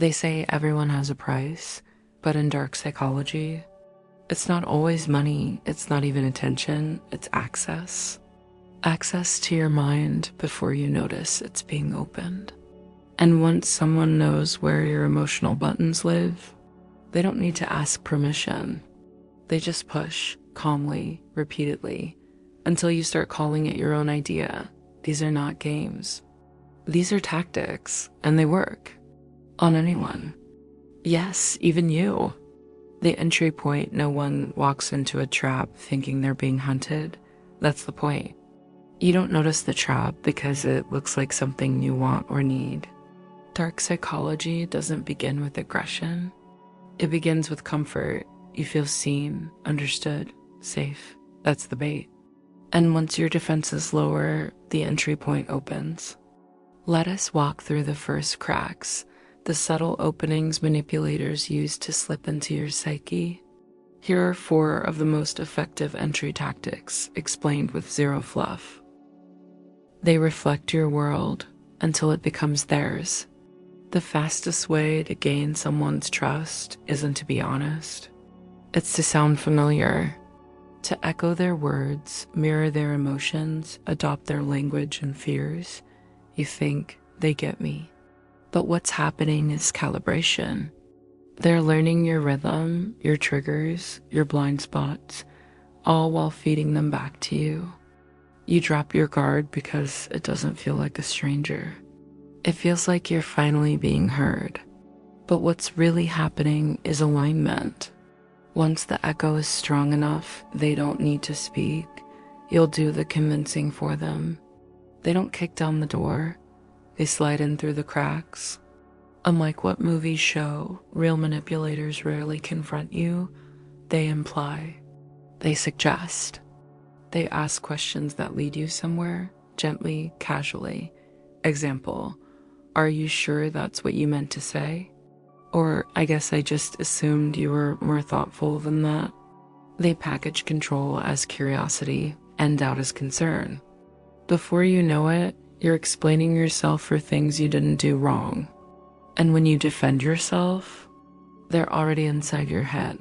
They say everyone has a price, but in dark psychology, it's not always money, it's not even attention, it's access. Access to your mind before you notice it's being opened. And once someone knows where your emotional buttons live, they don't need to ask permission. They just push calmly, repeatedly, until you start calling it your own idea. These are not games. These are tactics, and they work. On anyone. Yes, even you. The entry point, no one walks into a trap thinking they're being hunted. That's the point. You don't notice the trap because it looks like something you want or need. Dark psychology doesn't begin with aggression. It begins with comfort. You feel seen, understood, safe. That's the bait. And once your defenses lower, the entry point opens. Let us walk through the first cracks, the subtle openings manipulators use to slip into your psyche. Here are 4 of the most effective entry tactics, explained with zero fluff. They reflect your world until it becomes theirs. The fastest way to gain someone's trust isn't to be honest. It's to sound familiar, to echo their words, mirror their emotions, adopt their language and fears. You think they get me. But what's happening is calibration. They're learning your rhythm, your triggers, your blind spots, all while feeding them back to you. You drop your guard because it doesn't feel like a stranger. It feels like you're finally being heard. But what's really happening is alignment. Once the echo is strong enough, they don't need to speak. You'll do the convincing for them. They don't kick down the door. They slide in through the cracks. Unlike what movies show, real manipulators rarely confront you. They imply. They suggest. They ask questions that lead you somewhere, gently, casually. Example, are you sure that's what you meant to say? Or I guess I just assumed you were more thoughtful than that. They package control as curiosity and doubt as concern. Before you know it, you're explaining yourself for things you didn't do wrong. And when you defend yourself, they're already inside your head.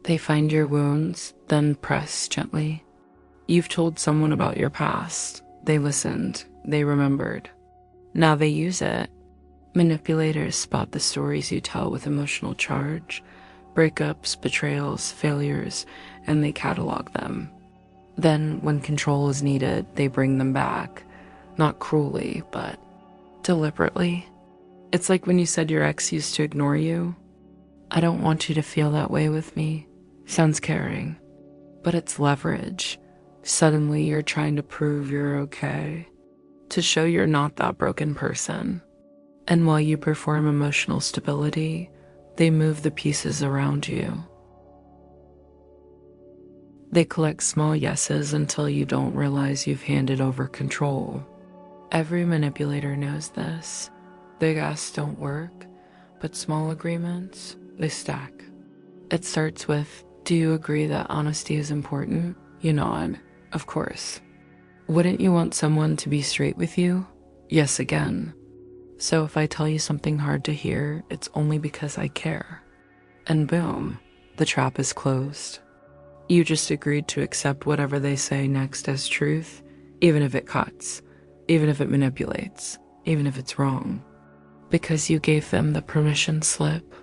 They find your wounds, then press gently. You've told someone about your past. They listened. They remembered. Now they use it. Manipulators spot the stories you tell with emotional charge, breakups, betrayals, failures, and they catalog them. Then, when control is needed, they bring them back. Not cruelly, but deliberately. It's like when you said your ex used to ignore you. I don't want you to feel that way with me. Sounds caring. But it's leverage. Suddenly you're trying to prove you're okay. To show you're not that broken person. And while you perform emotional stability, they move the pieces around you. They collect small yeses until you don't realize you've handed over control. Every manipulator knows this. Big asks don't work, but small agreements, they stack. It starts with, do you agree that honesty is important? You nod. Of course. Wouldn't you want someone to be straight with you? Yes again. So if I tell you something hard to hear, it's only because I care. And boom, the trap is closed. You just agreed to accept whatever they say next as truth, even if it cuts, even if it manipulates, even if it's wrong. Because you gave them the permission slip.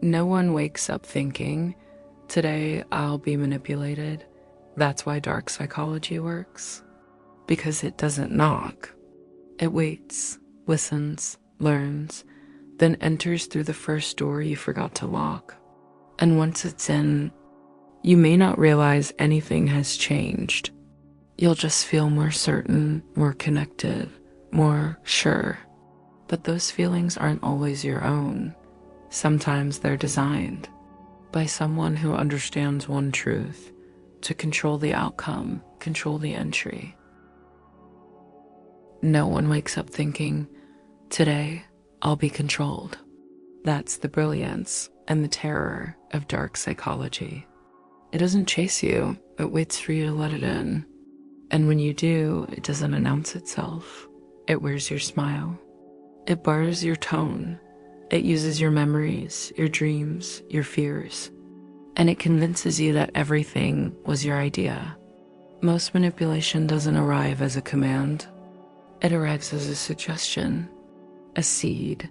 No one wakes up thinking, today I'll be manipulated. That's why dark psychology works. Because it doesn't knock. It waits, listens, learns, then enters through the first door you forgot to lock. And once it's in, you may not realize anything has changed. You'll just feel more certain, more connected, more sure. But those feelings aren't always your own. Sometimes they're designed by someone who understands one truth, to control the outcome, control the entry. No one wakes up thinking, today I'll be controlled. That's the brilliance and the terror of dark psychology. It doesn't chase you, it waits for you to let it in. And when you do, it doesn't announce itself. It wears your smile. It borrows your tone. It uses your memories, your dreams, your fears, and it convinces you that everything was your idea. Most manipulation doesn't arrive as a command. It arrives as a suggestion, a seed,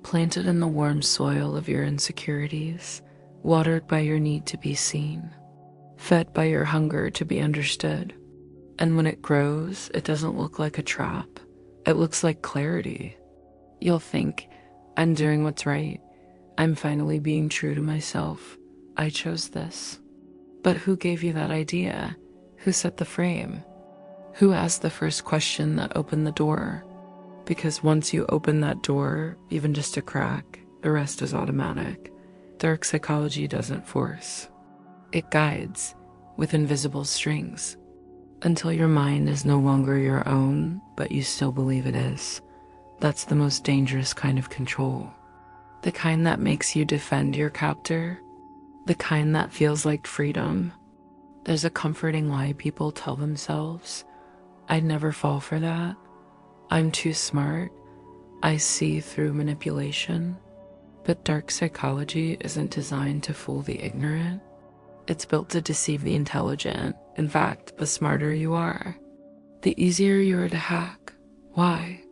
planted in the warm soil of your insecurities, watered by your need to be seen, fed by your hunger to be understood. And when it grows, it doesn't look like a trap. It looks like clarity. You'll think, I'm doing what's right. I'm finally being true to myself. I chose this. But who gave you that idea? Who set the frame? Who asked the first question that opened the door? Because once you open that door, even just a crack, the rest is automatic. Dark psychology doesn't force. It guides with invisible strings until your mind is no longer your own, but you still believe it is. That's the most dangerous kind of control. The kind that makes you defend your captor. The kind that feels like freedom. There's a comforting lie people tell themselves. I'd never fall for that. I'm too smart. I see through manipulation. But dark psychology isn't designed to fool the ignorant. It's built to deceive the intelligent. In fact, the smarter you are, the easier you are to hack. Why?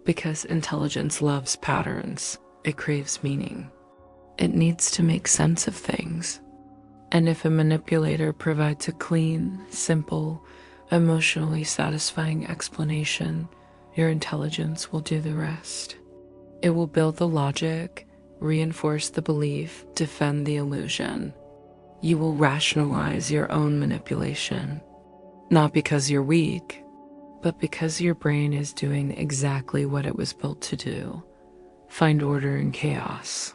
Because intelligence loves patterns. It craves meaning. It needs to make sense of things. And if a manipulator provides a clean, simple, emotionally satisfying explanation, your intelligence will do the rest. It will build the logic, reinforce the belief, defend the illusion. You will rationalize your own manipulation, not because you're weak, but because your brain is doing exactly what it was built to do. Find order in chaos.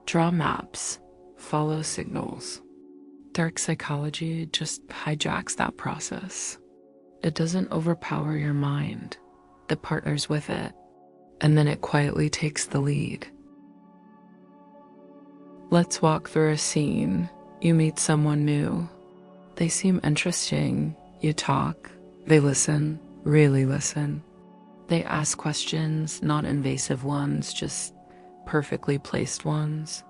Draw maps. Follow signals. Dark psychology just hijacks that process. It doesn't overpower your mind. It partners with it, and then it quietly takes the lead. Let's walk through a scene. You meet someone new. They seem interesting. You talk. They listen, really listen. They ask questions, not invasive ones, just perfectly placed ones.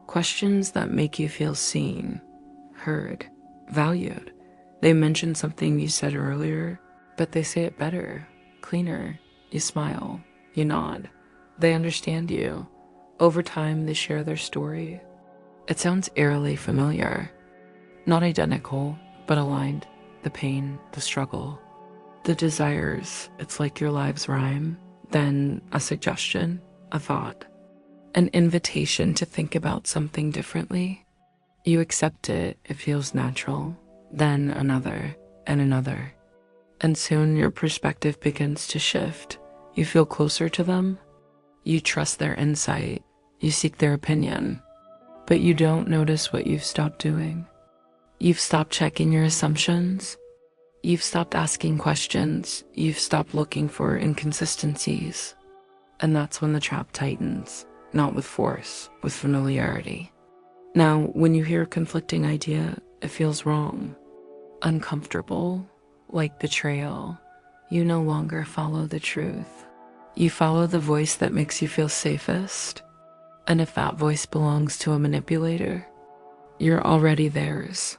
Questions that make you feel seen, heard, valued. They mention something you said earlier, but they say it better, cleaner. You smile, you nod. They understand you. Over time, they share their story. It sounds eerily familiar. Not identical, but aligned. The pain, the struggle, the desires. It's like your lives rhyme. Then a suggestion, a thought, an invitation to think about something differently. You accept it. It feels natural. Then another and another. And soon your perspective begins to shift. You feel closer to them. You trust their insight. You seek their opinion. But you don't notice what you've stopped doing. You've stopped checking your assumptions. You've stopped asking questions. You've stopped looking for inconsistencies. And that's when the trap tightens, not with force, with familiarity. Now, when you hear a conflicting idea, it feels wrong, uncomfortable, like betrayal. You no longer follow the truth. You follow the voice that makes you feel safest. And if that voice belongs to a manipulator, you're already theirs.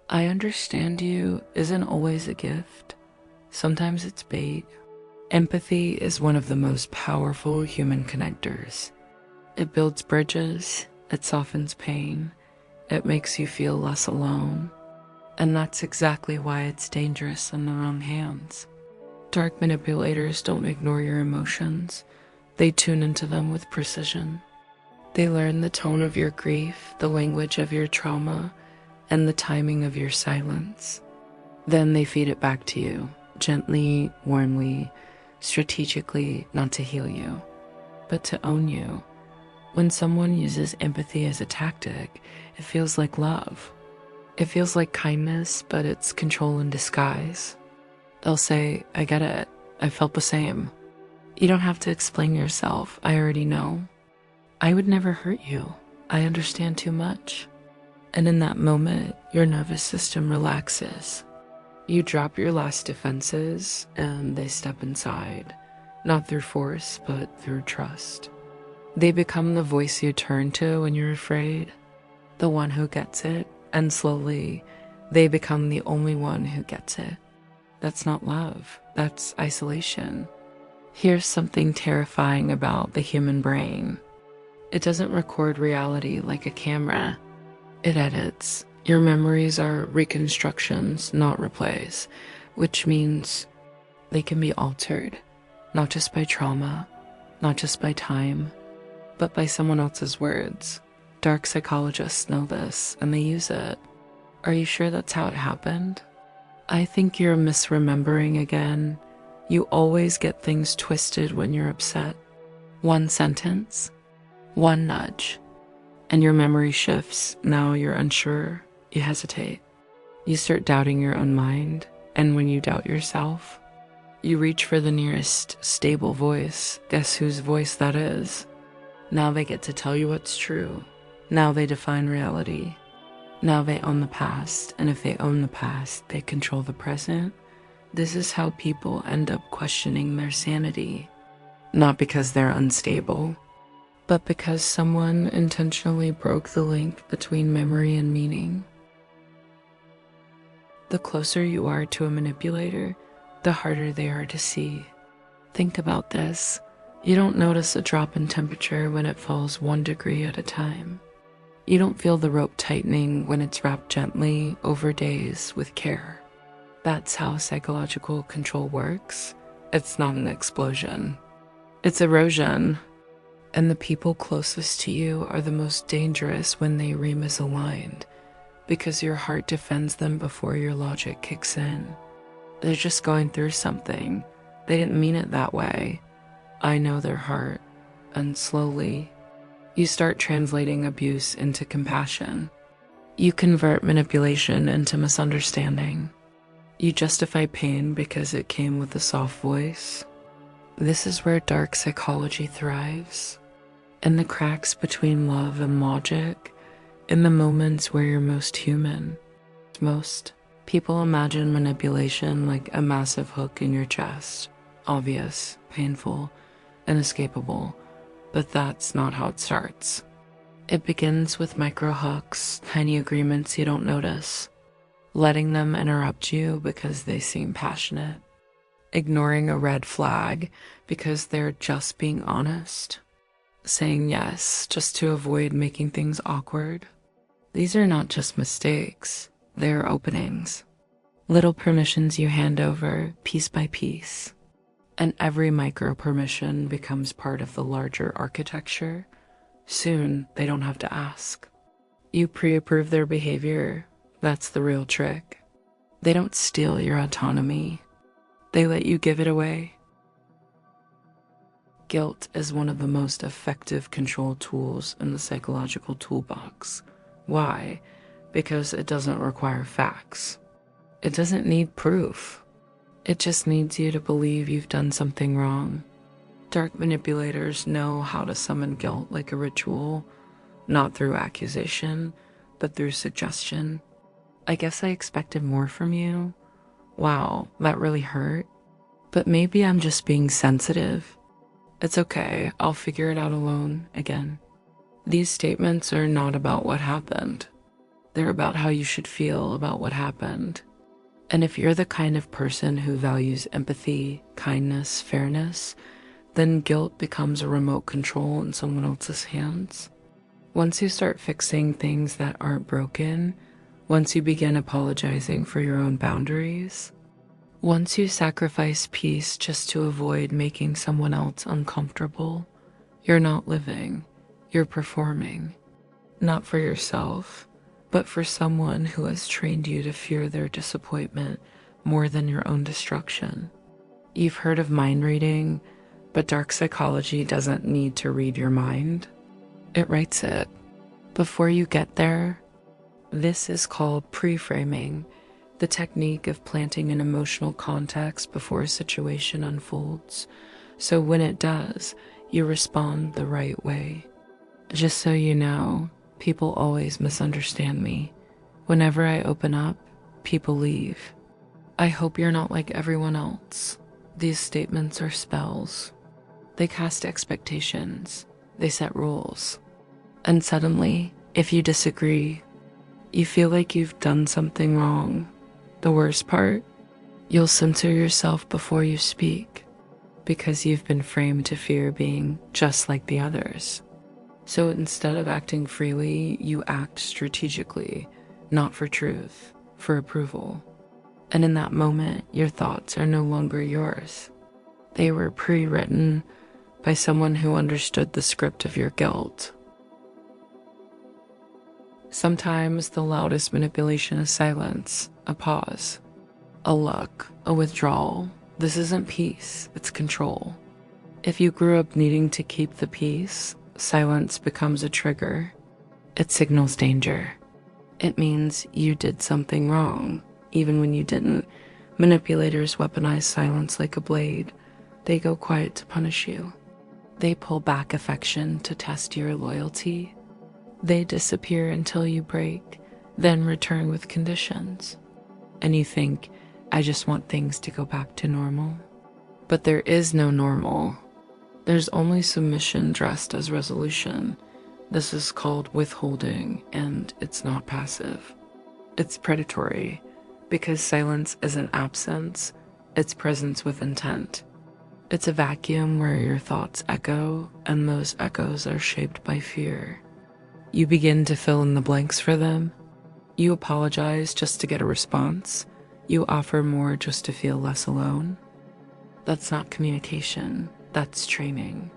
I understand you isn't always a gift. Sometimes it's bait. Empathy is one of the most powerful human connectors. It builds bridges, it softens pain, it makes you feel less alone. And that's exactly why it's dangerous in the wrong hands. Dark manipulators don't ignore your emotions. They tune into them with precision. They learn the tone of your grief, the language of your trauma, and the timing of your silence. Then they feed it back to you, gently, warmly, strategically, not to heal you, but to own you. When someone uses empathy as a tactic, it feels like love. It feels like kindness, but it's control in disguise. They'll say, I get it. I felt the same. You don't have to explain yourself. I already know. I would never hurt you. I understand too much. And in that moment, your nervous system relaxes. You drop your last defenses and they step inside. not through force, but through trust. They become the voice you turn to when you're afraid, the one who gets it, and slowly they become the only one who gets it. That's not love, that's isolation. Here's something terrifying about the human brain. It doesn't record reality like a camera. It edits. Your memories are reconstructions, not replays, which means they can be altered, not just by trauma, not just by time, but by someone else's words. Dark psychologists know this, and they use it. Are you sure that's how it happened? I think you're misremembering again. You always get things twisted when you're upset. One sentence, one nudge, and your memory shifts. Now you're unsure, you hesitate. You start doubting your own mind, and when you doubt yourself, you reach for the nearest stable voice. Guess whose voice that is? Now they get to tell you what's true. Now they define reality. Now they own the past, and if they own the past, they control the present. This is how people end up questioning their sanity. Not because they're unstable, but because someone intentionally broke the link between memory and meaning. The closer you are to a manipulator, the harder they are to see. Think about this. You don't notice a drop in temperature when it falls 1 degree at a time. You don't feel the rope tightening when it's wrapped gently over days with care. That's how psychological control works. It's not an explosion. It's erosion. And the people closest to you are the most dangerous when they misaligned, because your heart defends them before your logic kicks in. They're just going through something. They didn't mean it that way. I know their heart. And slowly, you start translating abuse into compassion. You convert manipulation into misunderstanding. You justify pain because it came with a soft voice. This is where dark psychology thrives. In the cracks between love and logic, in the moments where you're most human. Most people imagine manipulation like a massive hook in your chest. Obvious, painful, inescapable. But that's not how it starts. It begins with micro hooks, tiny agreements you don't notice. Letting them interrupt you because they seem passionate. Ignoring a red flag because they're just being honest. Saying yes just to avoid making things awkward. These are not just mistakes, they're openings. Little permissions you hand over piece by piece. And every micro permission becomes part of the larger architecture. Soon, they don't have to ask. You pre-approve their behavior. That's the real trick. They don't steal your autonomy. They let you give it away. Guilt is one of the most effective control tools in the psychological toolbox. Why? Because it doesn't require facts. It doesn't need proof. It just needs you to believe you've done something wrong. Dark manipulators know how to summon guilt like a ritual, not through accusation, but through suggestion. I guess I expected more from you. Wow, that really hurt. But maybe I'm just being sensitive. It's okay, I'll figure it out alone again. These statements are not about what happened. They're about how you should feel about what happened. And if you're the kind of person who values empathy, kindness, fairness, then guilt becomes a remote control in someone else's hands. Once you start fixing things that aren't broken, once you begin apologizing for your own boundaries, once you sacrifice peace just to avoid making someone else uncomfortable, you're not living, you're performing. Not for yourself, but for someone who has trained you to fear their disappointment more than your own destruction. You've heard of mind reading, but dark psychology doesn't need to read your mind. It writes it. Before you get there, this is called pre-framing, the technique of planting an emotional context before a situation unfolds. So when it does, you respond the right way. Just so you know, people always misunderstand me. Whenever I open up, people leave. I hope you're not like everyone else. These statements are spells. They cast expectations, they set rules. And suddenly, if you disagree, you feel like you've done something wrong. The worst part? You'll censor yourself before you speak because you've been framed to fear being just like the others. So instead of acting freely, you act strategically, not for truth, for approval. And in that moment, your thoughts are no longer yours. They were pre-written by someone who understood the script of your guilt. Sometimes the loudest manipulation is silence, a pause, a look, a withdrawal. This isn't peace, it's control. If you grew up needing to keep the peace, silence becomes a trigger. It signals danger. It means you did something wrong, even when you didn't. Manipulators weaponize silence like a blade. They go quiet to punish you. They pull back affection to test your loyalty. They disappear until you break, then return with conditions. And you think, I just want things to go back to normal. But there is no normal. There's only submission dressed as resolution. This is called withholding, and it's not passive. It's predatory, because silence isn't absence, it's presence with intent. It's a vacuum where your thoughts echo, and those echoes are shaped by fear. You begin to fill in the blanks for them. You apologize just to get a response. You offer more just to feel less alone. That's not communication, that's training.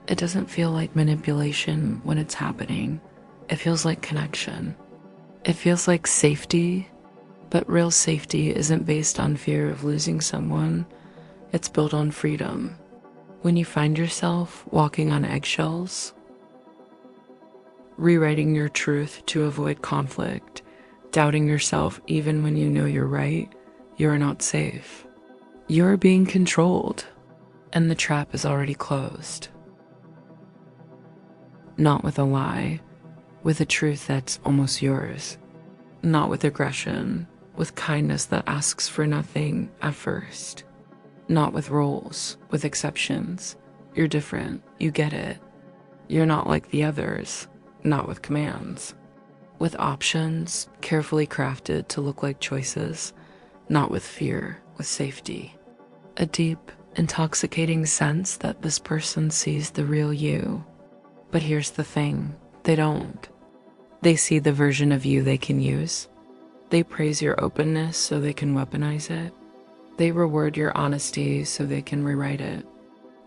It doesn't feel like manipulation when it's happening. It feels like connection. It feels like safety, but real safety isn't based on fear of losing someone. It's built on freedom. When you find yourself walking on eggshells, rewriting your truth to avoid conflict, doubting yourself even when you know you're right, you're not safe. You're being controlled, and the trap is already closed. Not with a lie, with a truth that's almost yours. Not with aggression, with kindness that asks for nothing at first. Not with roles, with exceptions. You're different, you get it. You're not like the others, not with commands. With options, carefully crafted to look like choices, not with fear, with safety. A deep, intoxicating sense that this person sees the real you. But here's the thing, they don't. They see the version of you they can use. They praise your openness so they can weaponize it. They reward your honesty so they can rewrite it.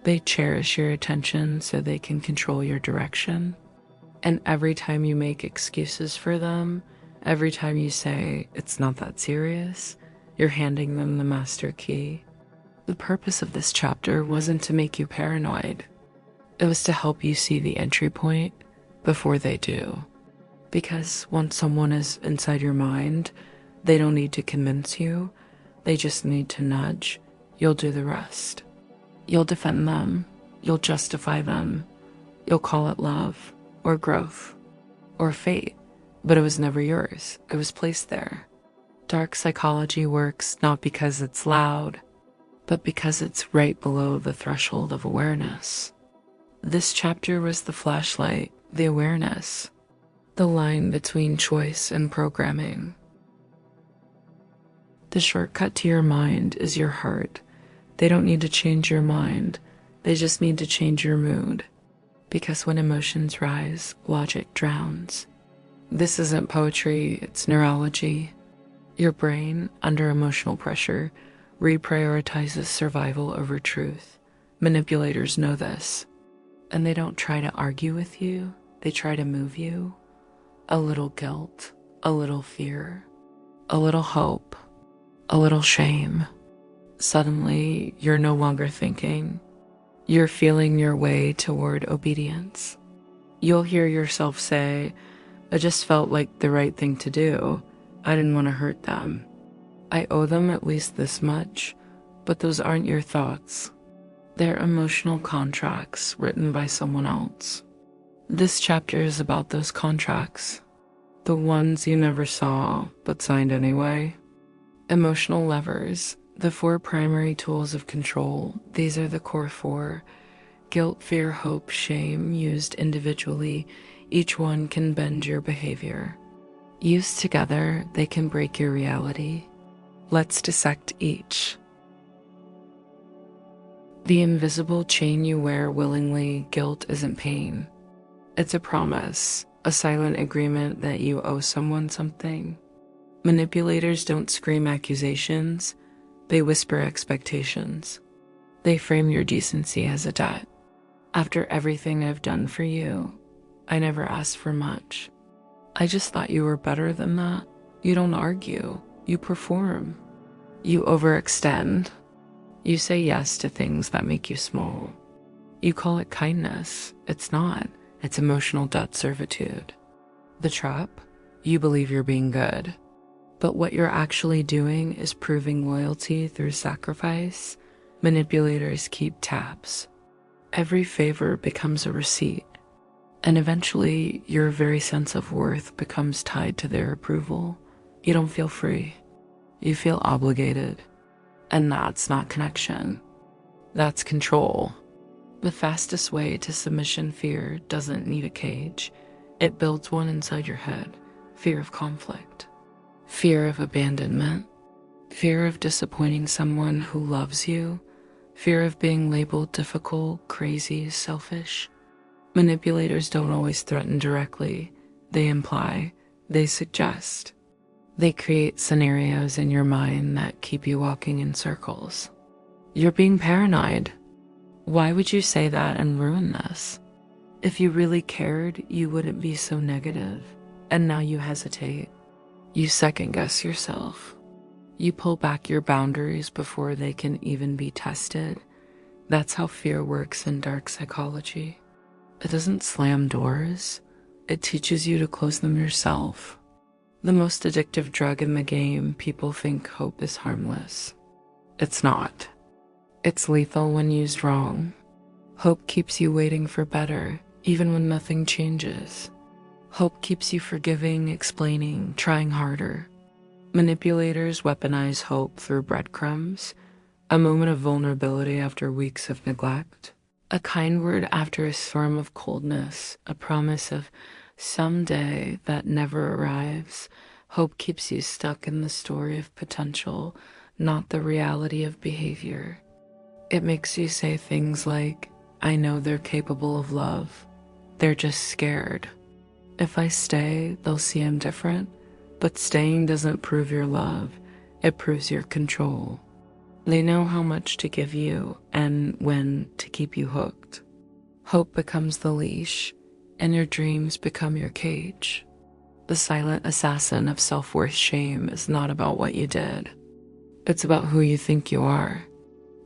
They cherish your attention so they can control your direction. And every time you make excuses for them, every time you say, it's not that serious, you're handing them the master key. The purpose of this chapter wasn't to make you paranoid. It was to help you see the entry point before they do. Because once someone is inside your mind, they don't need to convince you. They just need to nudge. You'll do the rest. You'll defend them. You'll justify them. You'll call it love or growth or fate. But it was never yours. It was placed there. Dark psychology works not because it's loud, but because it's right below the threshold of awareness. This chapter was the flashlight, the awareness, the line between choice and programming. The shortcut to your mind is your heart. They don't need to change your mind. They just need to change your mood. Because when emotions rise, logic drowns. This isn't poetry, it's neurology. Your brain, under emotional pressure, reprioritizes survival over truth. Manipulators know this. And they don't try to argue with you, they try to move you. A little guilt, a little fear, a little hope, a little shame. Suddenly, you're no longer thinking. You're feeling your way toward obedience. You'll hear yourself say, I just felt like the right thing to do. I didn't want to hurt them. I owe them at least this much, but those aren't your thoughts. They're emotional contracts written by someone else. This chapter is about those contracts, the ones you never saw but signed anyway. Emotional levers, the 4 primary tools of control. These are the core 4. Guilt, fear, hope, shame, used individually, each one can bend your behavior. Used together, they can break your reality. Let's dissect each. The invisible chain you wear willingly. Guilt isn't pain. It's a promise, a silent agreement that you owe someone something. Manipulators don't scream accusations, they whisper expectations. They frame your decency as a debt. After everything I've done for you, I never asked for much. I just thought you were better than that. You don't argue, you perform. You overextend. You say yes to things that make you small. You call it kindness. It's not. It's emotional debt servitude. The trap? You believe you're being good. But what you're actually doing is proving loyalty through sacrifice. Manipulators keep tabs. Every favor becomes a receipt. And eventually, your very sense of worth becomes tied to their approval. You don't feel free. You feel obligated. And that's not connection. That's control. The fastest way to submission fear doesn't need a cage. It builds one inside your head. Fear of conflict. Fear of abandonment. Fear of disappointing someone who loves you. Fear of being labeled difficult, crazy, selfish. Manipulators don't always threaten directly. They imply. They suggest. They create scenarios in your mind that keep you walking in circles. You're being paranoid. Why would you say that and ruin this? If you really cared, you wouldn't be so negative. And now you hesitate. You second-guess yourself. You pull back your boundaries before they can even be tested. That's how fear works in dark psychology. It doesn't slam doors. It teaches you to close them yourself. The most addictive drug in the game, people think hope is harmless. It's not. It's lethal when used wrong. Hope keeps you waiting for better, even when nothing changes. Hope keeps you forgiving, explaining, trying harder. Manipulators weaponize hope through breadcrumbs, a moment of vulnerability after weeks of neglect, a kind word after a storm of coldness, a promise of someday that never arrives. Hope keeps you stuck in the story of potential, not the reality of behavior. It makes you say things like, I know they're capable of love. They're just scared. If I stay, they'll see I'm different. But staying doesn't prove your love. It proves your control. They know how much to give you and when to keep you hooked. Hope becomes the leash, and your dreams become your cage. The silent assassin of self-worth shame is not about what you did. It's about who you think you are.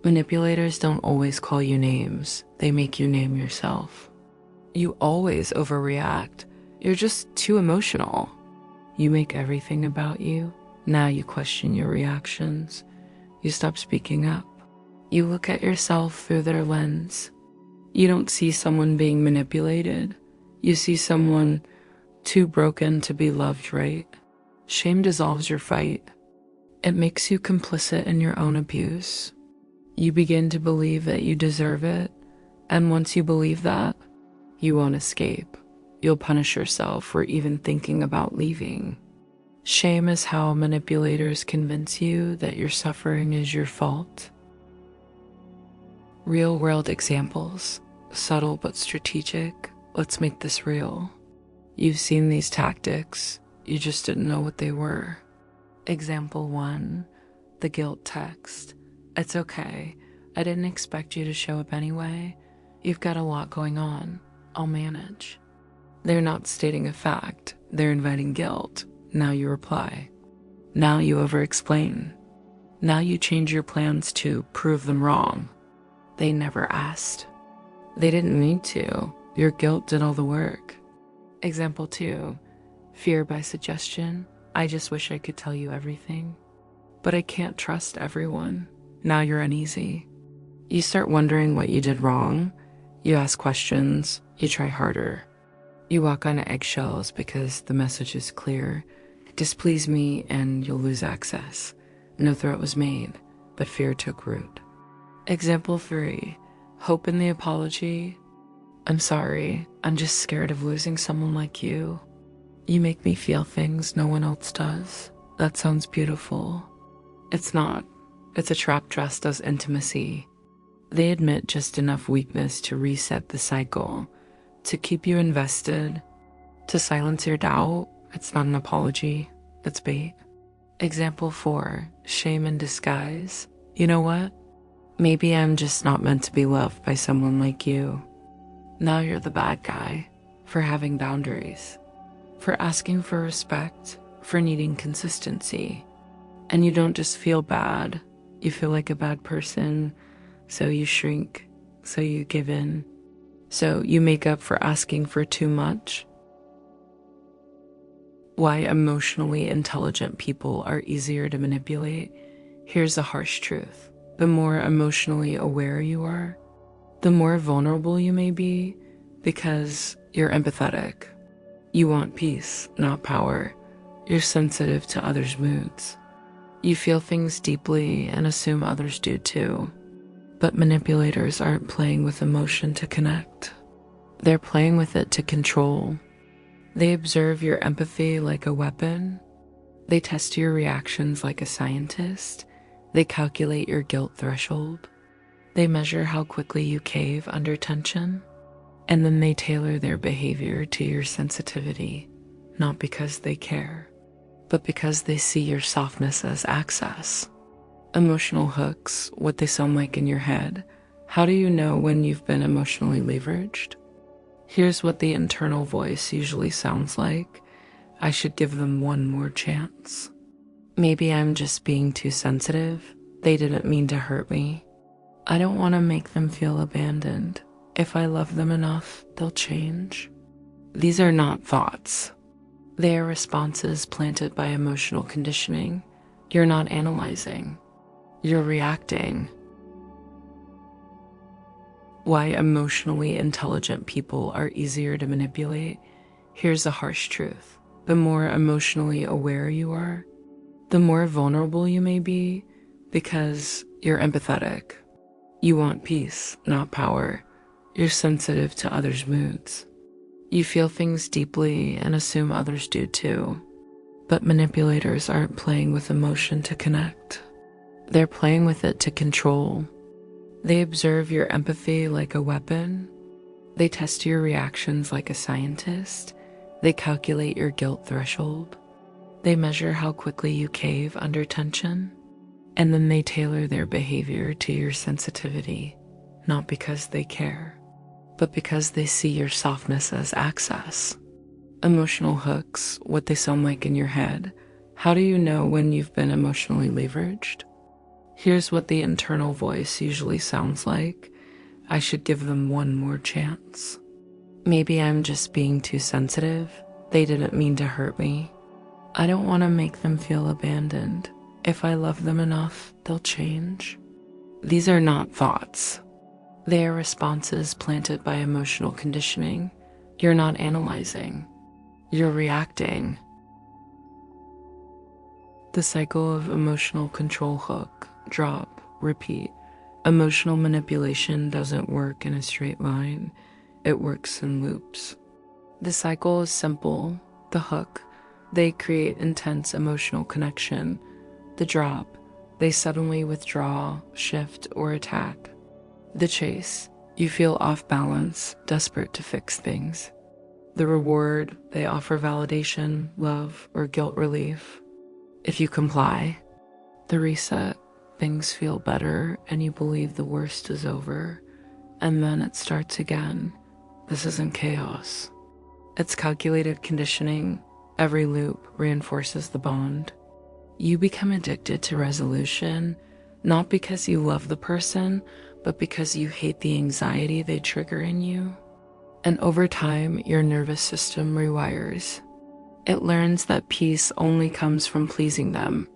Manipulators don't always call you names. They make you name yourself. You always overreact. You're just too emotional. You make everything about you. Now you question your reactions. You stop speaking up. You look at yourself through their lens. You don't see someone being manipulated. You see someone too broken to be loved right. Shame dissolves your fight. It makes you complicit in your own abuse. You begin to believe that you deserve it. And once you believe that, you won't escape. You'll punish yourself for even thinking about leaving. Shame is how manipulators convince you that your suffering is your fault. Real-world examples, subtle but strategic. Let's make this real. You've seen these tactics, you just didn't know what they were. Example 1, the guilt text. It's okay, I didn't expect you to show up anyway. You've got a lot going on, I'll manage. They're not stating a fact, they're inviting guilt. Now you reply. Now you over-explain. Now you change your plans to prove them wrong. They never asked. They didn't need to. Your guilt did all the work. Example 2, fear by suggestion. I just wish I could tell you everything. But I can't trust everyone. Now you're uneasy. You start wondering what you did wrong. You ask questions. You try harder. You walk on eggshells because the message is clear. Displease me and you'll lose access. No threat was made, but fear took root. Example 3, hope in the apology. I'm sorry, I'm just scared of losing someone like you. You make me feel things no one else does. That sounds beautiful. It's not. It's a trap dressed as intimacy. They admit just enough weakness to reset the cycle, to keep you invested, to silence your doubt. It's not an apology, it's bait. Example 4, shame in disguise. You know what? Maybe I'm just not meant to be loved by someone like you. Now you're the bad guy for having boundaries, for asking for respect, for needing consistency. And you don't just feel bad, you feel like a bad person, so you shrink, so you give in, so you make up for asking for too much. Why emotionally intelligent people are easier to manipulate? Here's the harsh truth. The more emotionally aware you are, the more vulnerable you may be, because you're empathetic. You want peace, not power. You're sensitive to others' moods. You feel things deeply and assume others do too. But manipulators aren't playing with emotion to connect. They're playing with it to control. They observe your empathy like a weapon. They test your reactions like a scientist. They calculate your guilt threshold. They measure how quickly you cave under tension. And then they tailor their behavior to your sensitivity, not because they care, but because they see your softness as access. Emotional hooks, what they sound like in your head. How do you know when you've been emotionally leveraged? Here's what the internal voice usually sounds like. I should give them one more chance. Maybe I'm just being too sensitive. They didn't mean to hurt me. I don't want to make them feel abandoned. If I love them enough, they'll change. These are not thoughts. They are responses planted by emotional conditioning. You're not analyzing. You're reacting. Why emotionally intelligent people are easier to manipulate? Here's the harsh truth. The more emotionally aware you are, the more vulnerable you may be, because you're empathetic. You want peace, not power. You're sensitive to others' moods. You feel things deeply and assume others do too. But manipulators aren't playing with emotion to connect. They're playing with it to control. They observe your empathy like a weapon. They test your reactions like a scientist. They calculate your guilt threshold. They measure how quickly you cave under tension. And then they tailor their behavior to your sensitivity, not because they care, but because they see your softness as access. Emotional hooks, what they sound like in your head. How do you know when you've been emotionally leveraged? Here's what the internal voice usually sounds like. I should give them one more chance. Maybe I'm just being too sensitive. They didn't mean to hurt me. I don't want to make them feel abandoned. If I love them enough, they'll change. These are not thoughts. They are responses planted by emotional conditioning. You're not analyzing. You're reacting. The cycle of emotional control hook, drop, repeat. Emotional manipulation doesn't work in a straight line. It works in loops. The cycle is simple. The hook, they create intense emotional connection. The drop, they suddenly withdraw, shift, or attack. The chase, you feel off balance, desperate to fix things. The reward, they offer validation, love, or guilt relief. If you comply. The reset, things feel better and you believe the worst is over. And then it starts again. This isn't chaos. It's calculated conditioning. Every loop reinforces the bond. You become addicted to resolution, not because you love the person, but because you hate the anxiety they trigger in you. And over time, your nervous system rewires. It learns that peace only comes from pleasing them.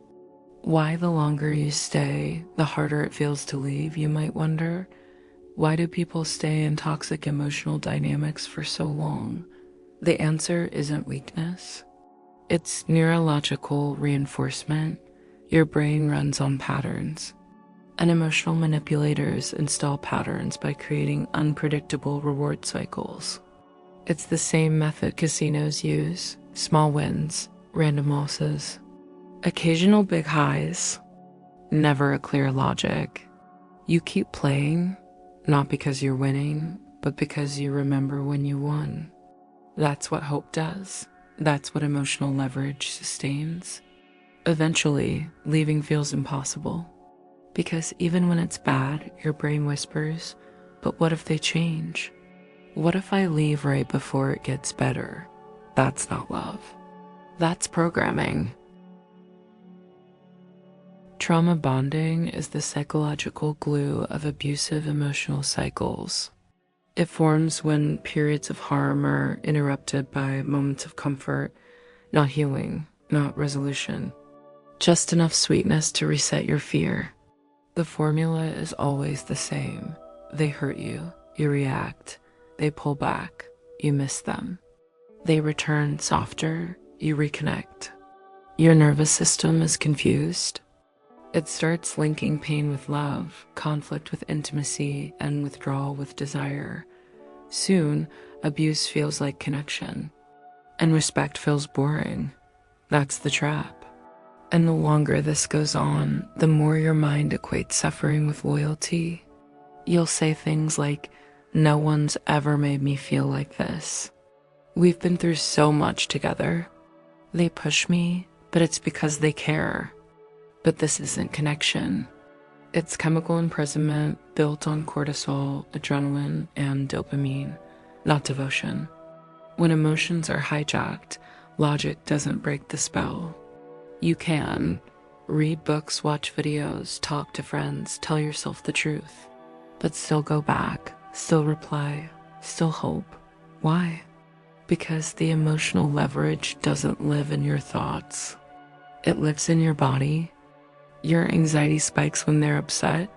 Why the longer you stay, the harder it feels to leave, you might wonder. Why do people stay in toxic emotional dynamics for so long? The answer isn't weakness. It's neurological reinforcement. Your brain runs on patterns. And emotional manipulators install patterns by creating unpredictable reward cycles. It's the same method casinos use: small wins, random losses, occasional big highs, never a clear logic. You keep playing, not because you're winning, but because you remember when you won. That's what hope does. That's what emotional leverage sustains. Eventually, leaving feels impossible. Because even when it's bad, your brain whispers, but what if they change? What if I leave right before it gets better? That's not love. That's programming. Trauma bonding is the psychological glue of abusive emotional cycles. It forms when periods of harm are interrupted by moments of comfort, not healing, not resolution. Just enough sweetness to reset your fear. The formula is always the same. They hurt you, you react. They pull back, you miss them. They return softer, you reconnect. Your nervous system is confused. It starts linking pain with love, conflict with intimacy, and withdrawal with desire. Soon, abuse feels like connection, and respect feels boring. That's the trap. And the longer this goes on, the more your mind equates suffering with loyalty. You'll say things like, "No one's ever made me feel like this. We've been through so much together. They push me, but it's because they care." But this isn't connection. It's chemical imprisonment built on cortisol, adrenaline, and dopamine, not devotion. When emotions are hijacked, logic doesn't break the spell. You can read books, watch videos, talk to friends, tell yourself the truth, but still go back, still reply, still hope. Why? Because the emotional leverage doesn't live in your thoughts. It lives in your body. Your anxiety spikes when they're upset.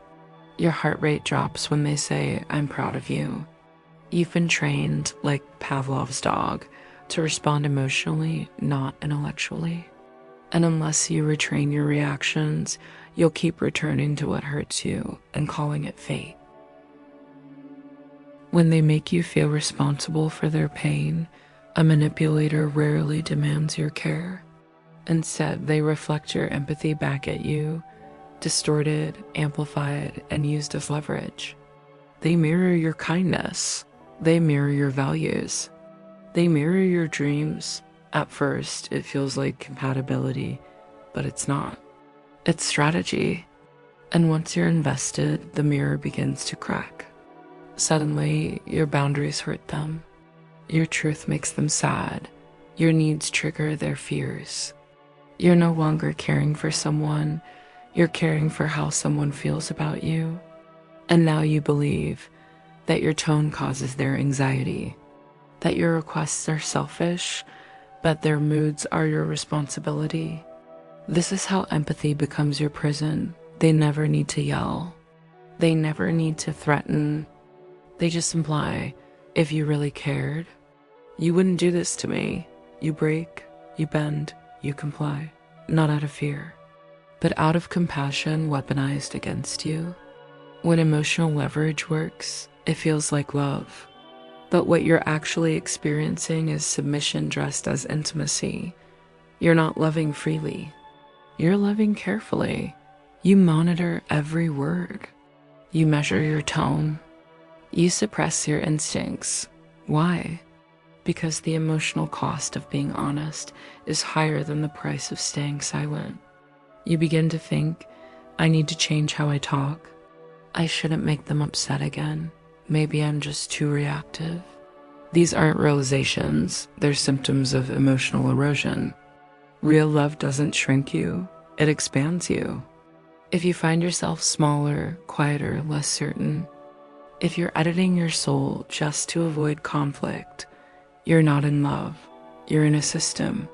Your heart rate drops when they say, "I'm proud of you." You've been trained, like Pavlov's dog, to respond emotionally, not intellectually. And unless you retrain your reactions, you'll keep returning to what hurts you and calling it fate. When they make you feel responsible for their pain, a manipulator rarely demands your care. Instead, they reflect your empathy back at you, distorted, amplified, and used as leverage. They mirror your kindness. They mirror your values. They mirror your dreams. At first, it feels like compatibility, but it's not. It's strategy. And once you're invested, the mirror begins to crack. Suddenly, your boundaries hurt them. Your truth makes them sad. Your needs trigger their fears. You're no longer caring for someone. You're caring for how someone feels about you. And now you believe that your tone causes their anxiety, that your requests are selfish, but their moods are your responsibility. This is how empathy becomes your prison. They never need to yell. They never need to threaten. They just imply, if you really cared, you wouldn't do this to me. You break, you bend, you comply. Not out of fear, but out of compassion weaponized against you. When emotional leverage works, it feels like love. But what you're actually experiencing is submission dressed as intimacy. You're not loving freely. You're loving carefully. You monitor every word. You measure your tone. You suppress your instincts. Why? Because the emotional cost of being honest is higher than the price of staying silent. You begin to think, I need to change how I talk. I shouldn't make them upset again. Maybe I'm just too reactive. These aren't realizations, they're symptoms of emotional erosion. Real love doesn't shrink you, it expands you. If you find yourself smaller, quieter, less certain, if you're editing your soul just to avoid conflict, you're not in love, you're in a system.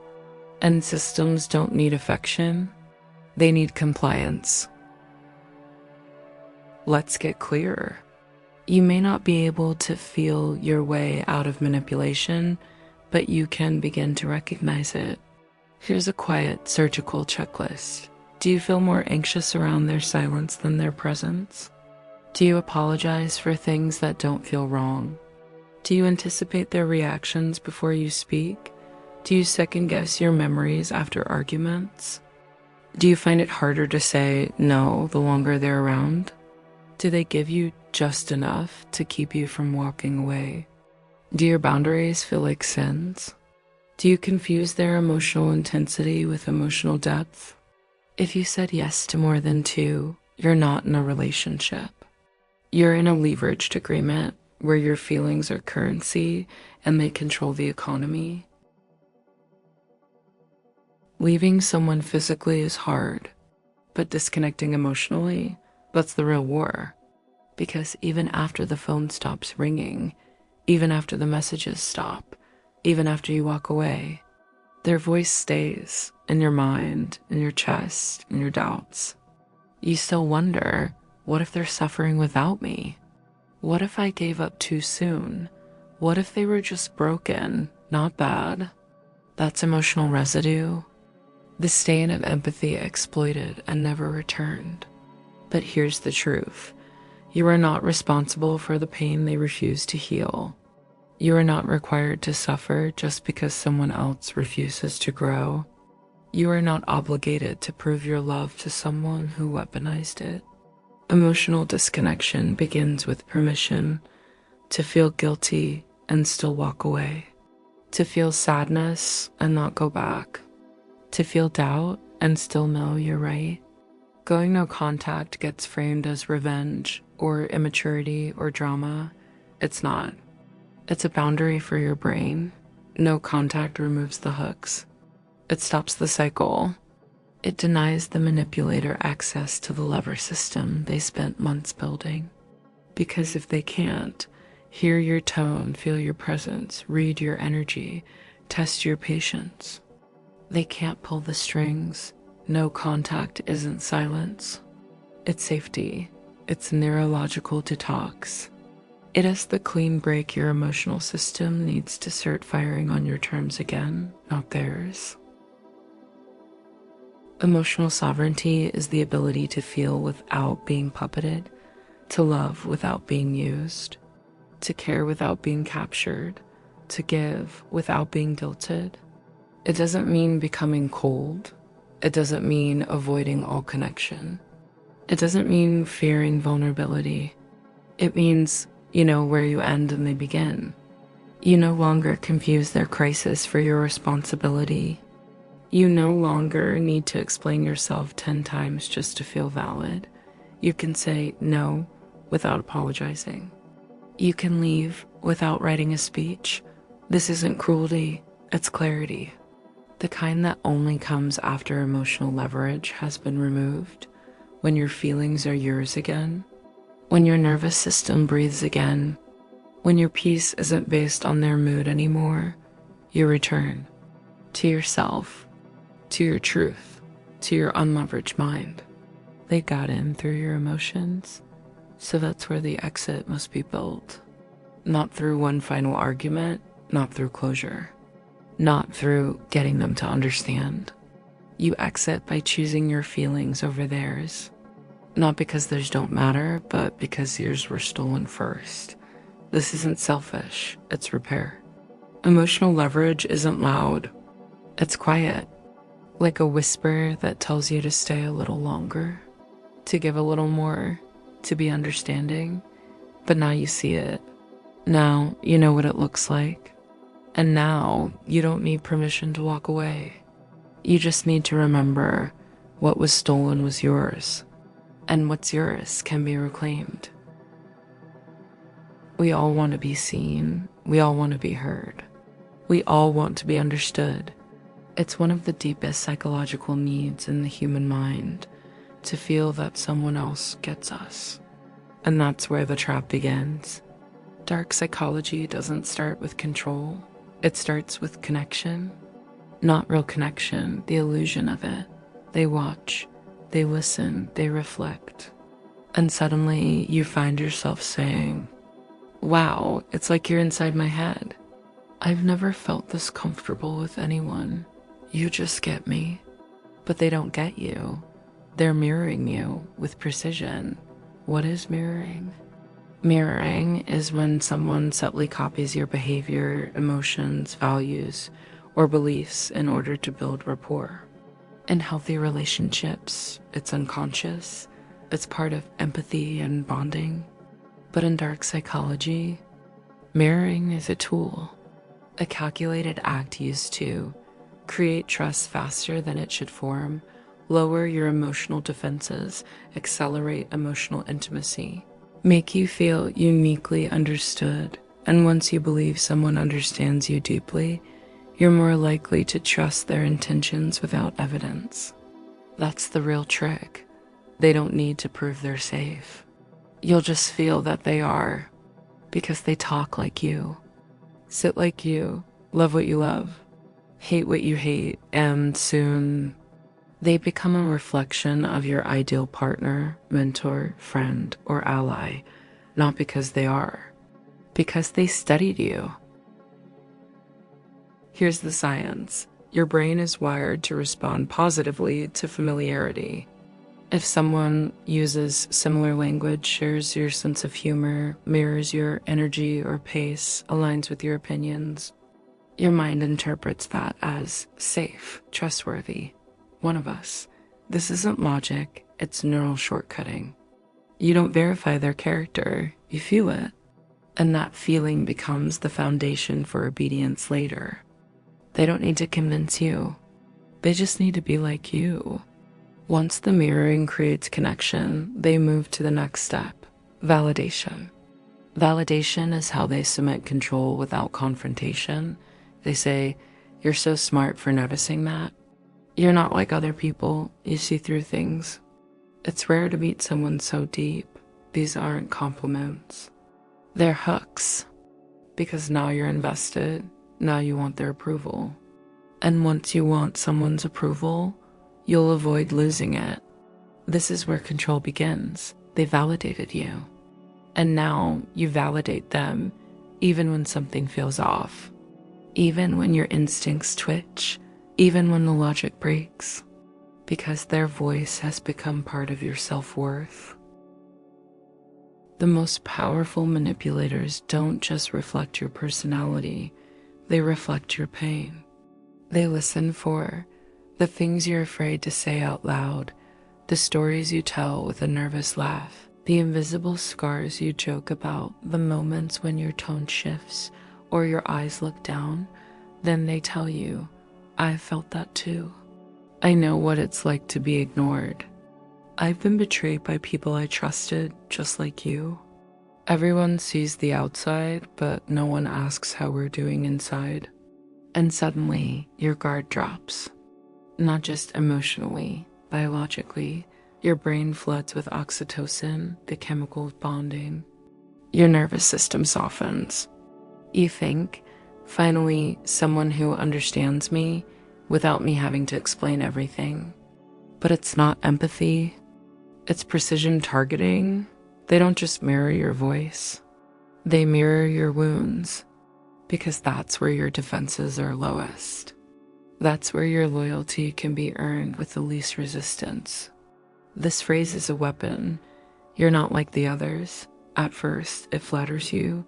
And systems don't need affection, they need compliance. Let's get clearer. You may not be able to feel your way out of manipulation, but you can begin to recognize it. Here's a quiet surgical checklist. Do you feel more anxious around their silence than their presence? Do you apologize for things that don't feel wrong? Do you anticipate their reactions before you speak? Do you second guess your memories after arguments? Do you find it harder to say no the longer they're around? Do they give you just enough to keep you from walking away? Do your boundaries feel like sins? Do you confuse their emotional intensity with emotional depth? If you said yes to more than two, you're not in a relationship. You're in a leveraged agreement where your feelings are currency and they control the economy. Leaving someone physically is hard, but disconnecting emotionally, that's the real war. Because even after the phone stops ringing, even after the messages stop, even after you walk away, their voice stays in your mind, in your chest, in your doubts. You still wonder, what if they're suffering without me? What if I gave up too soon? What if they were just broken, not bad? That's emotional residue. The stain of empathy exploited and never returned. But here's the truth. You are not responsible for the pain they refuse to heal. You are not required to suffer just because someone else refuses to grow. You are not obligated to prove your love to someone who weaponized it. Emotional disconnection begins with permission to feel guilty and still walk away, to feel sadness and not go back, to feel doubt and still know you're right. Going no contact gets framed as revenge or immaturity or drama. It's not. It's a boundary for your brain. No contact removes the hooks. It stops the cycle. It denies the manipulator access to the lever system they spent months building. Because if they can't hear your tone, feel your presence, read your energy, test your patience, they can't pull the strings. No contact isn't silence. It's safety. It's neurological detox. It is the clean break your emotional system needs to start firing on your terms again, not theirs. Emotional sovereignty is the ability to feel without being puppeted, to love without being used, to care without being captured, to give without being guilted. It doesn't mean becoming cold. It doesn't mean avoiding all connection. It doesn't mean fearing vulnerability. It means you know where you end and they begin. You no longer confuse their crisis for your responsibility. You no longer need to explain yourself 10 times just to feel valid. You can say no without apologizing. You can leave without writing a speech. This isn't cruelty, it's clarity. The kind that only comes after emotional leverage has been removed, when your feelings are yours again, when your nervous system breathes again, when your peace isn't based on their mood anymore. You return to yourself, to your truth, to your unleveraged mind. They got in through your emotions, so that's where the exit must be built. Not through one final argument, not through closure. Not through getting them to understand. You exit by choosing your feelings over theirs. Not because theirs don't matter, but because yours were stolen first. This isn't selfish, it's repair. Emotional leverage isn't loud. It's quiet. Like a whisper that tells you to stay a little longer, to give a little more, to be understanding. But now you see it. Now you know what it looks like. And now you don't need permission to walk away. You just need to remember what was stolen was yours, and what's yours can be reclaimed. We all want to be seen. We all want to be heard. We all want to be understood. It's one of the deepest psychological needs in the human mind, to feel that someone else gets us. And that's where the trap begins. Dark psychology doesn't start with control. It starts with connection. Not real connection, the illusion of it. They watch, they listen, they reflect. And suddenly you find yourself saying, wow, it's like you're inside my head. I've never felt this comfortable with anyone. You just get me. But they don't get you. They're mirroring you with precision. What is mirroring? Mirroring is when someone subtly copies your behavior, emotions, values, or beliefs in order to build rapport. In healthy relationships, it's unconscious. It's part of empathy and bonding. But in dark psychology, mirroring is a tool, a calculated act used to create trust faster than it should form, lower your emotional defenses, accelerate emotional intimacy, make you feel uniquely understood. And once you believe someone understands you deeply, you're more likely to trust their intentions without evidence. That's the real trick. They don't need to prove they're safe. You'll just feel that they are, because they talk like you, sit like you, love what you love, hate what you hate, and soon they become a reflection of your ideal partner, mentor, friend, or ally, not because they are, because they studied you. Here's the science. Your brain is wired to respond positively to familiarity. If someone uses similar language, shares your sense of humor, mirrors your energy or pace, aligns with your opinions, your mind interprets that as safe, trustworthy, one of us. This isn't logic, it's neural shortcutting. You don't verify their character, you feel it. And that feeling becomes the foundation for obedience later. They don't need to convince you. They just need to be like you. Once the mirroring creates connection, they move to the next step, validation. Validation is how they cement control without confrontation. They say, "You're so smart for noticing that. You're not like other people. You see through things." It's rare to meet someone so deep. These aren't compliments. They're hooks. Because now you're invested. Now you want their approval. And once you want someone's approval, you'll avoid losing it. This is where control begins. They validated you. And now you validate them, even when something feels off. Even when your instincts twitch. Even when the logic breaks. Because their voice has become part of your self-worth. The most powerful manipulators don't just reflect your personality. They reflect your pain. They listen for the things you're afraid to say out loud, the stories you tell with a nervous laugh, the invisible scars you joke about, the moments when your tone shifts or your eyes look down. Then they tell you, "I felt that too. I know what it's like to be ignored. I've been betrayed by people I trusted, just like you." Everyone sees the outside, but no one asks how we're doing inside. And suddenly, your guard drops. Not just emotionally, biologically. Your brain floods with oxytocin, the chemical of bonding. Your nervous system softens. You think, finally, someone who understands me without me having to explain everything. But it's not empathy. It's precision targeting. They don't just mirror your voice. They mirror your wounds. Because that's where your defenses are lowest. That's where your loyalty can be earned with the least resistance. This phrase is a weapon. You're not like the others. At first, it flatters you.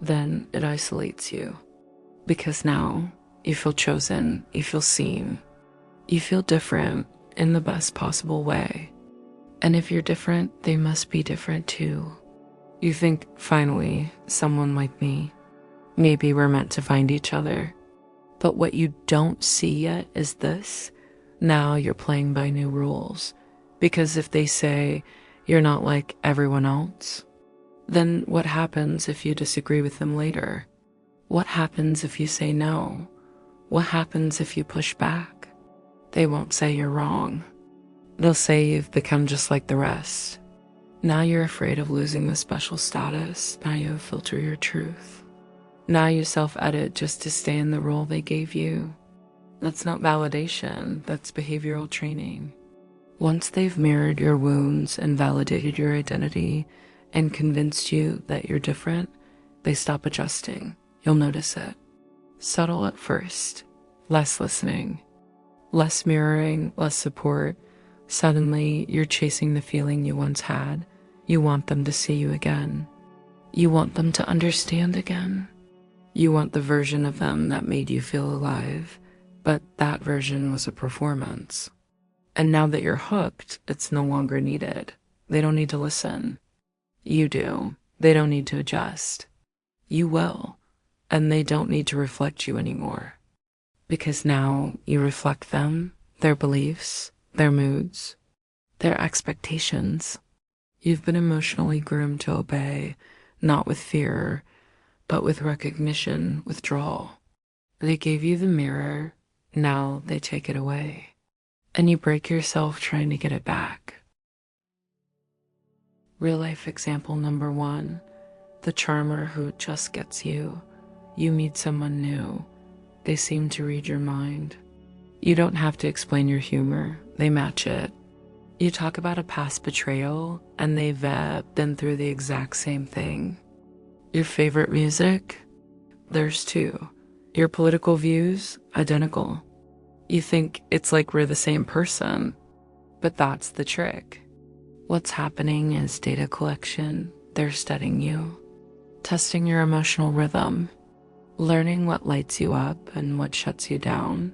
Then it isolates you. Because now, you feel chosen. You feel seen. You feel different in the best possible way. And if you're different, they must be different too. You think, finally, someone like me. Maybe we're meant to find each other. But what you don't see yet is this. Now you're playing by new rules. Because if they say you're not like everyone else, then what happens if you disagree with them later? What happens if you say no? What happens if you push back? They won't say you're wrong. They'll say you've become just like the rest. Now you're afraid of losing the special status. Now you filter your truth. Now you self-edit just to stay in the role they gave you. That's not validation, that's behavioral training. Once they've mirrored your wounds and validated your identity and convinced you that you're different, they stop adjusting. You'll notice it. Subtle at first, less listening, less mirroring, less support, Suddenly, you're chasing the feeling you once had. You want them to see you again. You want them to understand again. You want the version of them that made you feel alive, but that version was a performance. And now that you're hooked, it's no longer needed. They don't need to listen. You do. They don't need to adjust. You will. And they don't need to reflect you anymore. Because now you reflect them, their beliefs, their moods, their expectations. You've been emotionally groomed to obey, not with fear, but with recognition, withdrawal. They gave you the mirror, now they take it away. And you break yourself trying to get it back. Real life example number 1, the charmer who just gets you. You meet someone new. They seem to read your mind. You don't have to explain your humor, they match it. You talk about a past betrayal, and they've been through the exact same thing. Your favorite music? There's 2. Your political views? Identical. You think it's like we're the same person, but that's the trick. What's happening is data collection. They're studying you, testing your emotional rhythm, learning what lights you up and what shuts you down.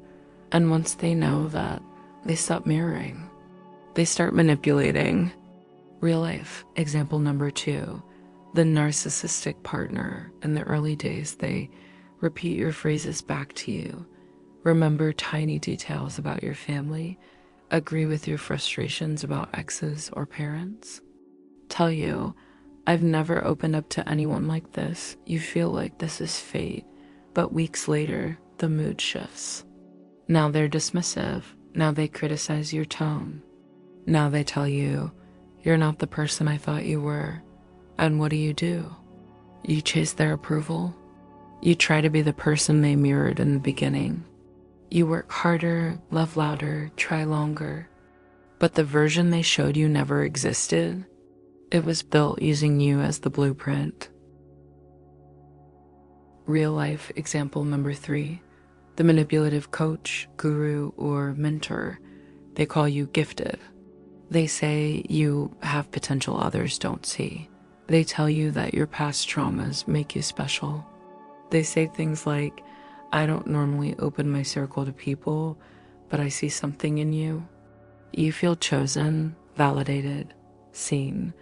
And once they know that, they stop mirroring. They start manipulating. Real life example number 2, the narcissistic partner. In the early days, they repeat your phrases back to you, remember tiny details about your family, agree with your frustrations about exes or parents, tell you, I've never opened up to anyone like this. You feel like this is fate. But weeks later, the mood shifts. Now they're dismissive. Now they criticize your tone. Now they tell you, you're not the person I thought you were. And what do? You chase their approval. You try to be the person they mirrored in the beginning. You work harder, love louder, try longer. But the version they showed you never existed. It was built using you as the blueprint. Real life example number 3, the manipulative coach, guru, or mentor. They call you gifted. They say you have potential others don't see. They tell you that your past traumas make you special. They say things like, I don't normally open my circle to people, but I see something in you. You feel chosen, validated, seen.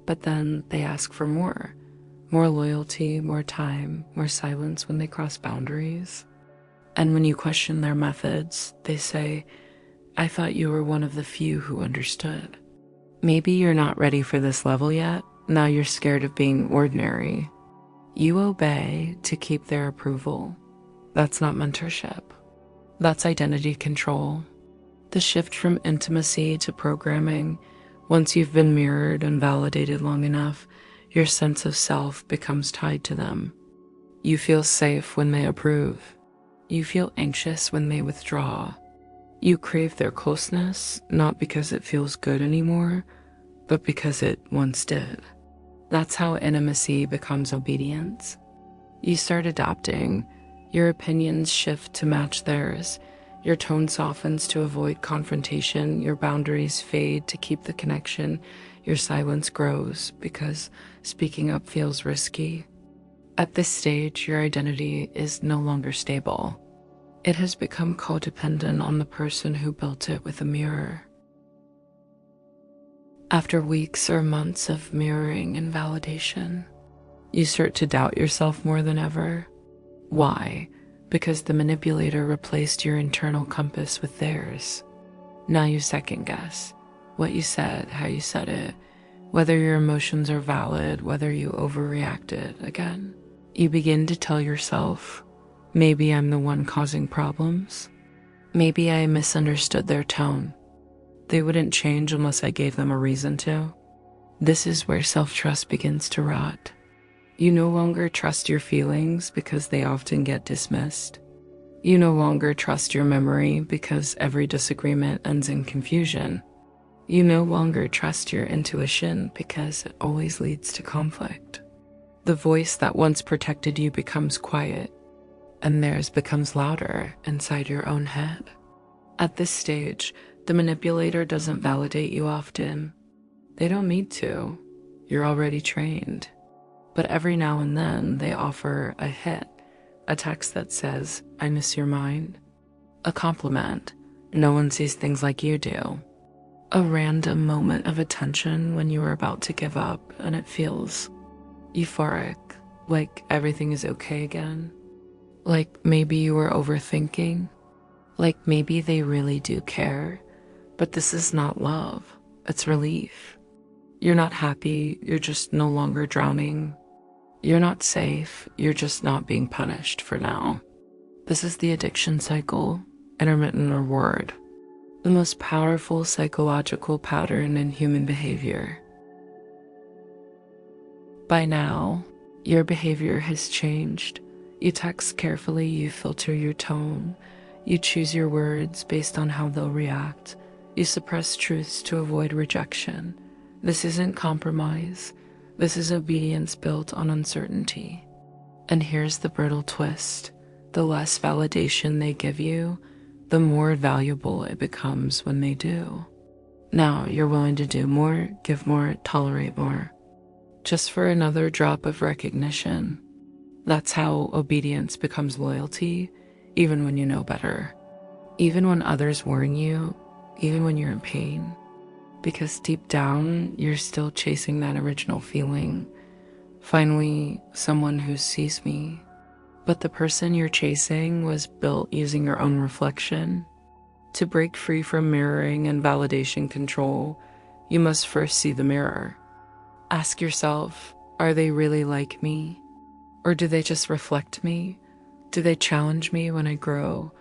But then they ask for more loyalty, more time, more silence when they cross boundaries. And when you question their methods, they say, I thought you were one of the few who understood. Maybe you're not ready for this level yet. Now you're scared of being ordinary. You obey to keep their approval. That's not mentorship. That's identity control. The shift from intimacy to programming. Once you've been mirrored and validated long enough, your sense of self becomes tied to them. You feel safe when they approve. You feel anxious when they withdraw. You crave their closeness, not because it feels good anymore, but because it once did. That's how intimacy becomes obedience. You start adapting. Your opinions shift to match theirs. Your tone softens to avoid confrontation. Your boundaries fade to keep the connection. Your silence grows because speaking up feels risky. At this stage, your identity is no longer stable. It has become codependent on the person who built it with a mirror. After weeks or months of mirroring and validation, you start to doubt yourself more than ever. Why? Because the manipulator replaced your internal compass with theirs. Now you second guess what you said, how you said it, whether your emotions are valid, whether you overreacted again. You begin to tell yourself, maybe I'm the one causing problems. Maybe I misunderstood their tone. They wouldn't change unless I gave them a reason to. This is where self-trust begins to rot. You no longer trust your feelings because they often get dismissed. You no longer trust your memory because every disagreement ends in confusion. You no longer trust your intuition because it always leads to conflict. The voice that once protected you becomes quiet, and theirs becomes louder inside your own head. At this stage, The manipulator doesn't validate you often. They don't need to. You're already trained. But every now and then they offer a hit, a text that says, "I miss your mind," a compliment, "No one sees things like you do," a random moment of attention when you are about to give up and it feels euphoric, like everything is okay again. Like maybe you were overthinking. Like maybe they really do care. But this is not love. It's relief. You're not happy. You're just no longer drowning. You're not safe. You're just not being punished for now. This is the addiction cycle, intermittent reward, the most powerful psychological pattern in human behavior. By now, your behavior has changed. You text carefully, you filter your tone, you choose your words based on how they'll react, you suppress truths to avoid rejection. This isn't compromise. This is obedience built on uncertainty. And here's the brutal twist. The less validation they give you, the more valuable it becomes when they do. Now you're willing to do more, give more, tolerate more, just for another drop of recognition. That's how obedience becomes loyalty, even when you know better. Even when others warn you, even when you're in pain. Because deep down, you're still chasing that original feeling. Finally, someone who sees me. But the person you're chasing was built using your own reflection. To break free from mirroring and validation control, you must first see the mirror. Ask yourself, are they really like me? Or do they just reflect me? Do they challenge me when I grow,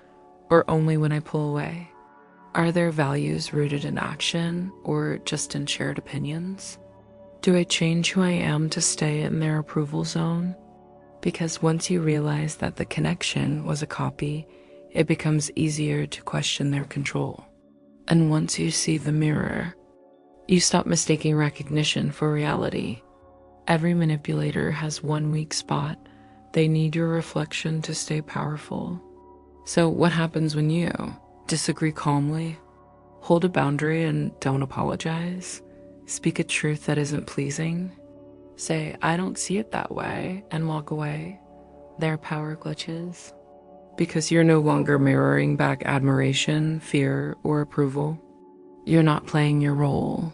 or only when I pull away? Are their values rooted in action or just in shared opinions? Do I change who I am to stay in their approval zone? Because once you realize that the connection was a copy, it becomes easier to question their control. And once you see the mirror, you stop mistaking recognition for reality. Every manipulator has one weak spot. They need your reflection to stay powerful. So what happens when you disagree calmly, hold a boundary and don't apologize, speak a truth that isn't pleasing, say, "I don't see it that way," and walk away? Their power glitches because you're no longer mirroring back admiration, fear, or approval. You're not playing your role.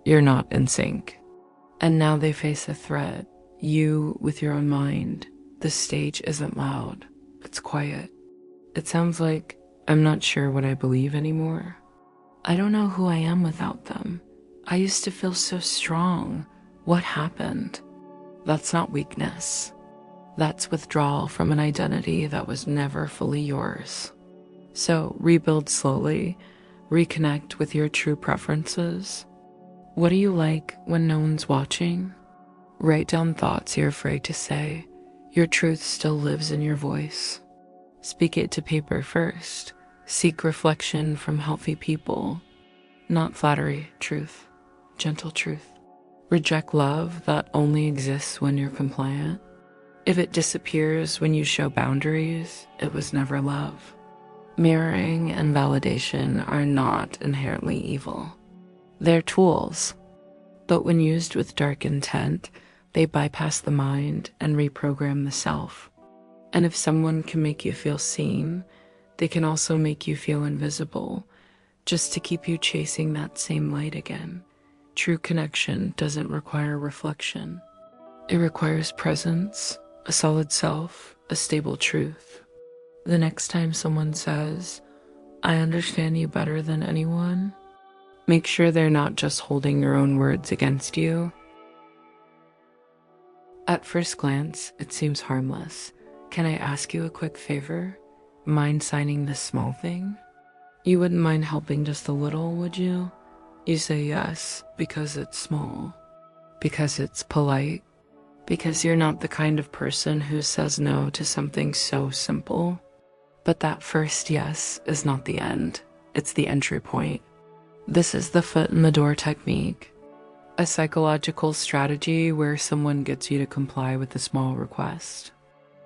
You're not in sync. And now they face a threat. You with your own mind. The stage isn't loud. It's quiet. It sounds like, "I'm not sure what I believe anymore. I don't know who I am without them. I used to feel so strong. What happened?" That's not weakness. That's withdrawal from an identity that was never fully yours. So rebuild slowly. Reconnect with your true preferences. What do you like when no one's watching? Write down thoughts you're afraid to say. Your truth still lives in your voice. Speak it to paper first. Seek reflection from healthy people. Not flattery, truth. Gentle truth. Reject love that only exists when you're compliant. If it disappears when you show boundaries, it was never love. Mirroring and validation are not inherently evil. They're tools, but when used with dark intent, they bypass the mind and reprogram the self. And if someone can make you feel seen, they can also make you feel invisible, just to keep you chasing that same light again. True connection doesn't require reflection. It requires presence, a solid self, a stable truth. The next time someone says, "I understand you better than anyone," make sure they're not just holding your own words against you. At first glance, it seems harmless. "Can I ask you a quick favor? Mind signing this small thing?" You wouldn't mind helping just a little, would you? You say yes because it's small, because it's polite, because you're not the kind of person who says no to something so simple. But that first yes is not the end. It's the entry point. This is the foot in the door technique, a psychological strategy where someone gets you to comply with a small request.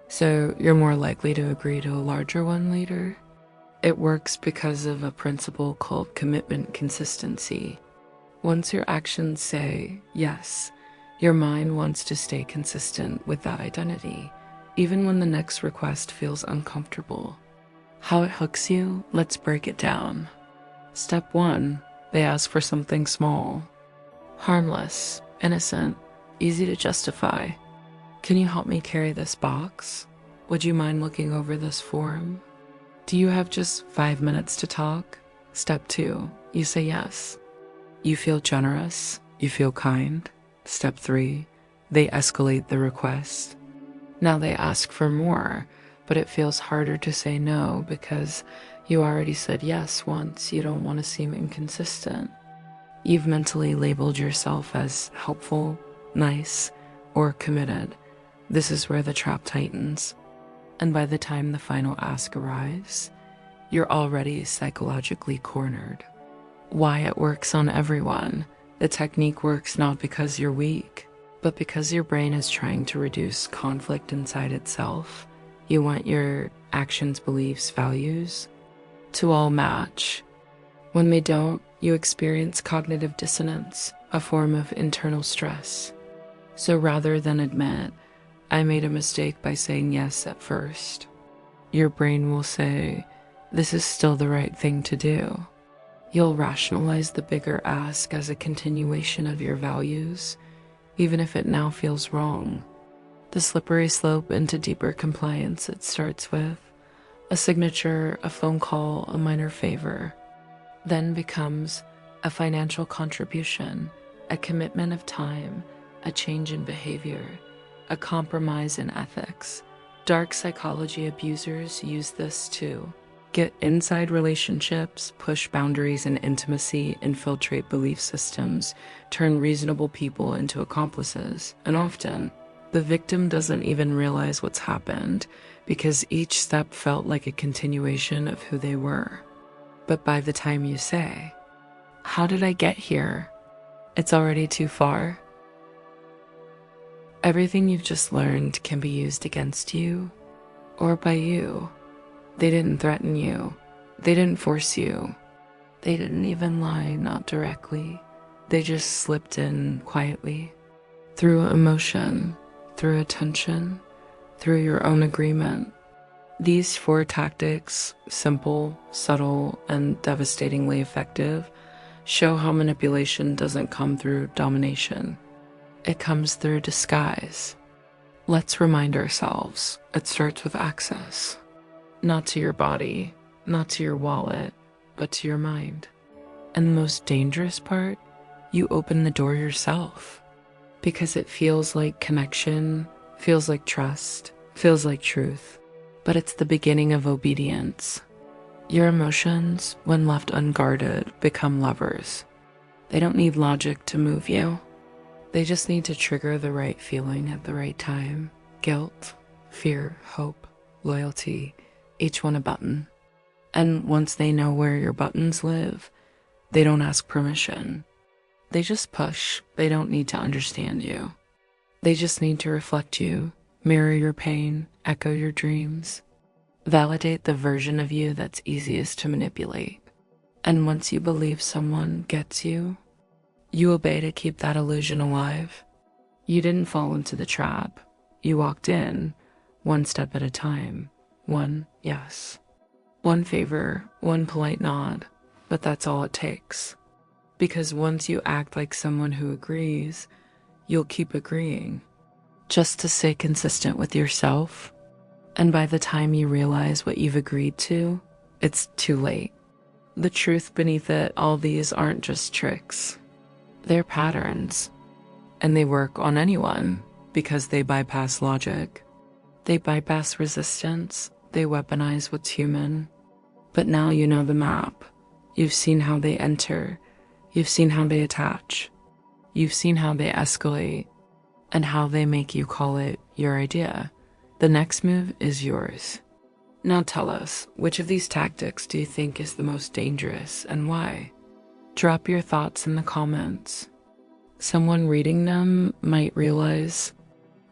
So you're more likely to agree to a larger one later. It works because of a principle called commitment consistency. Once your actions say yes, your mind wants to stay consistent with that identity, even when the next request feels uncomfortable. How it hooks you, let's break it down. Step 1, they ask for something small. Harmless, innocent, easy to justify. Can you help me carry this box? Would you mind looking over this form? Do you have just 5 minutes to talk? Step 2, you say yes. You feel generous, you feel kind. Step 3, they escalate the request. Now they ask for more, but it feels harder to say no because you already said yes once. You don't want to seem inconsistent. You've mentally labeled yourself as helpful, nice, or committed. This is where the trap tightens. And by the time the final ask arrives, you're already psychologically cornered. Why it works on everyone. The technique works not because you're weak, but because your brain is trying to reduce conflict inside itself. You want your actions, beliefs, values to all match. When they don't, you experience cognitive dissonance, a form of internal stress. So rather than admit, I made a mistake by saying yes at first, your brain will say, this is still the right thing to do. You'll rationalize the bigger ask as a continuation of your values, even if it now feels wrong. The slippery slope into deeper compliance, it starts with a signature, a phone call, a minor favor, then becomes a financial contribution, a commitment of time, a change in behavior, a compromise in ethics. Dark psychology abusers use this to get inside relationships, push boundaries in intimacy, infiltrate belief systems, turn reasonable people into accomplices. And often, the victim doesn't even realize what's happened because each step felt like a continuation of who they were. But by the time you say, how did I get here? It's already too far. Everything you've just learned can be used against you or by you. They didn't threaten you. They didn't force you. They didn't even lie, not directly. They just slipped in quietly. Through emotion, through attention, through your own agreement. These 4 tactics, simple, subtle, and devastatingly effective, show how manipulation doesn't come through domination. It comes through disguise. Let's remind ourselves, it starts with access. Not to your body, not to your wallet, but to your mind. And the most dangerous part, you open the door yourself. Because it feels like connection, feels like trust, feels like truth. But it's the beginning of obedience. Your emotions, when left unguarded, become levers. They don't need logic to move you. They just need to trigger the right feeling at the right time. Guilt, fear, hope, loyalty, each one a button. And once they know where your buttons live, they don't ask permission. They just push. They don't need to understand you. They just need to reflect you, mirror your pain, echo your dreams, validate the version of you that's easiest to manipulate. And once you believe someone gets you, you obey to keep that illusion alive. You didn't fall into the trap. You walked in, one step at a time. One yes. One favor, one polite nod. But that's all it takes. Because once you act like someone who agrees, you'll keep agreeing. Just to stay consistent with yourself. And by the time you realize what you've agreed to, it's too late. The truth beneath it, all these aren't just tricks. They're patterns. And they work on anyone because they bypass logic. They bypass resistance. They weaponize what's human. But now you know the map. You've seen how they enter. You've seen how they attach. You've seen how they escalate and how they make you call it your idea. The next move is yours. Now tell us, which of these tactics do you think is the most dangerous and why? Drop your thoughts in the comments. Someone reading them might realize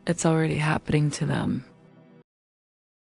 it's already happening to them.